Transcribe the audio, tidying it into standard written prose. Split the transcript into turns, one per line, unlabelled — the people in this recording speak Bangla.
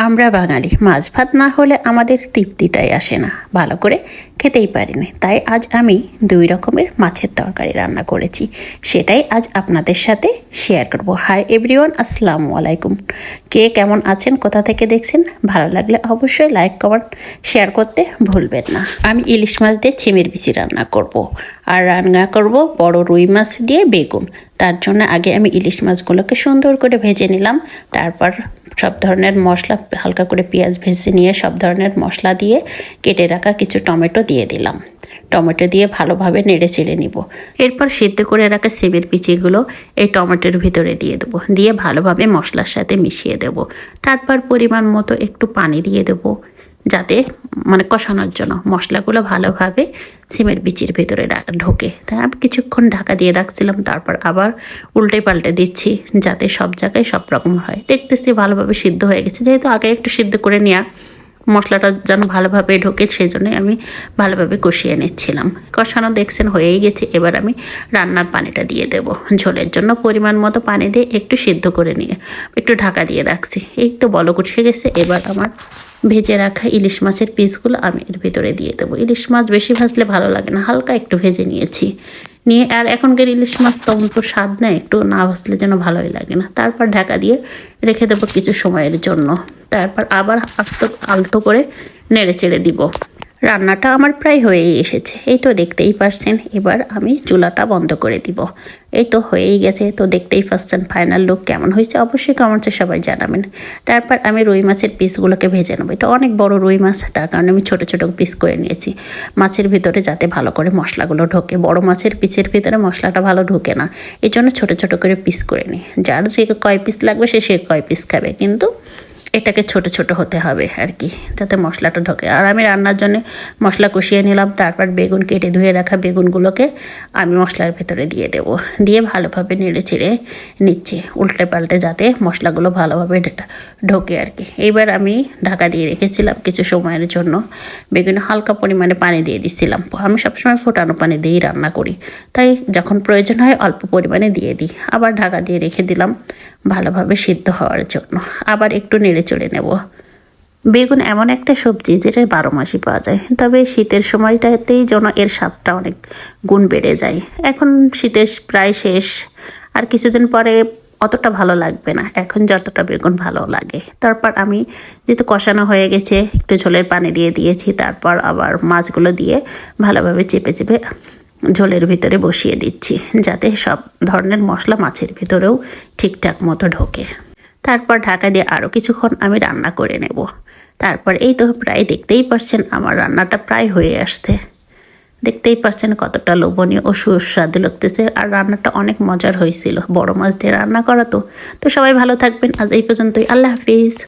আমরা বাঙালি মাছ ভাত না হলে আমাদের তৃপ্তিটাই আসে না, ভালো করে খেতেই পারি না। তাই আজ আমি 2 রকমের মাছের তরকারি রান্না করেছি, সেটাই আজ আপনাদের সাথে শেয়ার করব। হাই এভরিওয়ান, আসসালামু আলাইকুম। কে কেমন আছেন, কোথা থেকে দেখছেন? ভালো লাগলে অবশ্যই লাইক কমেন্ট শেয়ার করতে ভুলবেন না। আমি ইলিশ মাছ দিয়ে ছিমের বিচি রান্না করব, আর রান্না করব বড় রুই মাছ দিয়ে বেগুন। তার জন্য আগে আমি ইলিশ মাছগুলোকে সুন্দর করে ভেজে নিলাম। তারপর সব ধরনের মশলা, হালকা করে পেঁয়াজ ভেজে নিয়ে সব ধরনের মশলা দিয়ে কেটে রাখা কিছু টমেটো দিয়ে দিলাম। টমেটো দিয়ে ভালোভাবে নেড়ে চেড়ে নিব। এরপর সিদ্ধ করে রাখা সিমের বিচিগুলো এই টমেটোর ভিতরে দিয়ে দেবো, দিয়ে ভালোভাবে মশলার সাথে মিশিয়ে দেব। তারপর পরিমাণ মতো একটু পানি দিয়ে দেবো, যাতে কষানোর জন্য মশলাগুলো ভালোভাবে সিমের বিচির ভিতরে ঢোকে। তাই আমি কিছুক্ষণ ঢাকা দিয়ে রাখছিলাম, তারপর আবার উল্টে পাল্টে দিচ্ছি যাতে সব জায়গায় সব রকম হয়। দেখতেছি ভালোভাবে সিদ্ধ হয়ে গেছে, যেহেতু আগে একটু সিদ্ধ করে নেওয়া, মশলাটা যেন ভালোভাবে ঢোকে সেই জন্যই আমি ভালোভাবে কষিয়ে নিচ্ছিলাম। কষানো দেখছেন হয়েই গেছে। এবার আমি রান্নার পানিটা দিয়ে দেব। ঝোলের জন্য পরিমাণ মতো পানি দিয়ে একটু সিদ্ধ করে নিয়ে একটু ঢাকা দিয়ে রাখছি। এই তো বলক উঠে গেছে। এবার আমার ভেজে রাখা ইলিশ মাছের পিসগুলো আমি এর ভিতরে দিয়ে দেবো। ইলিশ মাছ বেশি ভাজলে ভালো লাগে না, হালকা একটু ভেজে নিয়েছি। নিয়ে আর এখনকার ইলিশ মাছ তেমন তো স্বাদ নেই, একটু না ভাজলে যেন ভালোই লাগে না। তারপর ঢাকা দিয়ে রেখে দেবো কিছু সময়ের জন্য। তারপর আবার আলতো করে নেড়ে চেড়ে দিব। রান্নাটা আমার প্রায় হয়েই এসেছে, এই তো দেখতেই পারছেন। এবার আমি চুলাটা বন্ধ করে দিব। এই তো হয়েই গেছে। তো দেখতেই পাচ্ছেন ফাইনাল লুক কেমন হয়েছে, অবশ্যই কমেন্টসে সবাই জানাবেন। তারপর আমি রুই মাছের পিসগুলোকে ভেজে নেবো। এটা অনেক বড় রুই মাছ, তার কারণে আমি ছোট ছোট পিস করে নিয়েছি মাছের ভিতরে, যাতে ভালো করে মশলাগুলো ঢোকে। বড় মাছের পিসের ভিতরে মশলাটা ভালো ঢোকে না, এই জন্য ছোটো ছোটো করে পিস করে নিই। যার যে কয় পিস লাগবে সে কয় পিস খাবে, কিন্তু এটাকে ছোট ছোট হতে হবে আর কি, যাতে মশলাটা ঢোকে। আর আমি রান্নার জন্য মশলা কষিয়ে নিলাম। তারপর বেগুন কেটে ধুয়ে রাখা বেগুনগুলোকে আমি মশলার ভেতরে দিয়ে দেব, দিয়ে ভালোভাবে নেড়ে চেড়ে নিচ্ছি উল্টে পাল্টে, যাতে মশলাগুলো ভালোভাবে ঢোকে আর কি। এইবার আমি ঢাকা দিয়ে রেখেছিলাম কিছু সময়ের জন্য। বেগুনে হালকা পরিমাণে পানি দিয়ে দিচ্ছিলাম। আমি সবসময় ফোটানো পানি দিয়েই রান্না করি, তাই যখন প্রয়োজন হয় অল্প পরিমাণে দিয়ে দিই। আবার ঢাকা দিয়ে রেখে দিলাম ভালোভাবে সিদ্ধ হওয়ার জন্য। আবার একটু নেড়ে চড়ে নেব। বেগুন এমন একটা সবজি যেটা 12 মাসই পাওয়া যায়, তবে শীতের সময়টাতেই যেন এর স্বাদটা অনেক গুণ বেড়ে যায়। এখন শীতের প্রায় শেষ, আর কিছুদিন পরে অতটা ভালো লাগবে না, এখন যতটা বেগুন ভালো লাগে। তারপর আমি যেহেতু কষানো হয়ে গেছে, একটু ঝোলের পানি দিয়ে দিয়েছি। তারপর আবার মাছগুলো দিয়ে ভালোভাবে চেপে চেপে ঝোলের ভিতরে বসিয়ে দিচ্ছি, যাতে সব ধরনের মশলা মাছের ভিতরেও ঠিকঠাক মতো ঢোকে। তারপর ঢাকা দিয়ে আরও কিছুক্ষণ আমি রান্না করে নেব। তারপর এই তো প্রায় দেখতেই পাচ্ছেন আমার রান্নাটা প্রায় হয়ে আসছে। দেখতেই পাচ্ছেন কতটা লোভনীয় ও সুস্বাদু লাগতেছে। আর রান্নাটা অনেক মজার হয়েছিল, বড় মাছ দিয়ে রান্না করা তো। সবাই ভালো থাকবেন, আজ এই পর্যন্তই। আল্লাহ হাফিজ।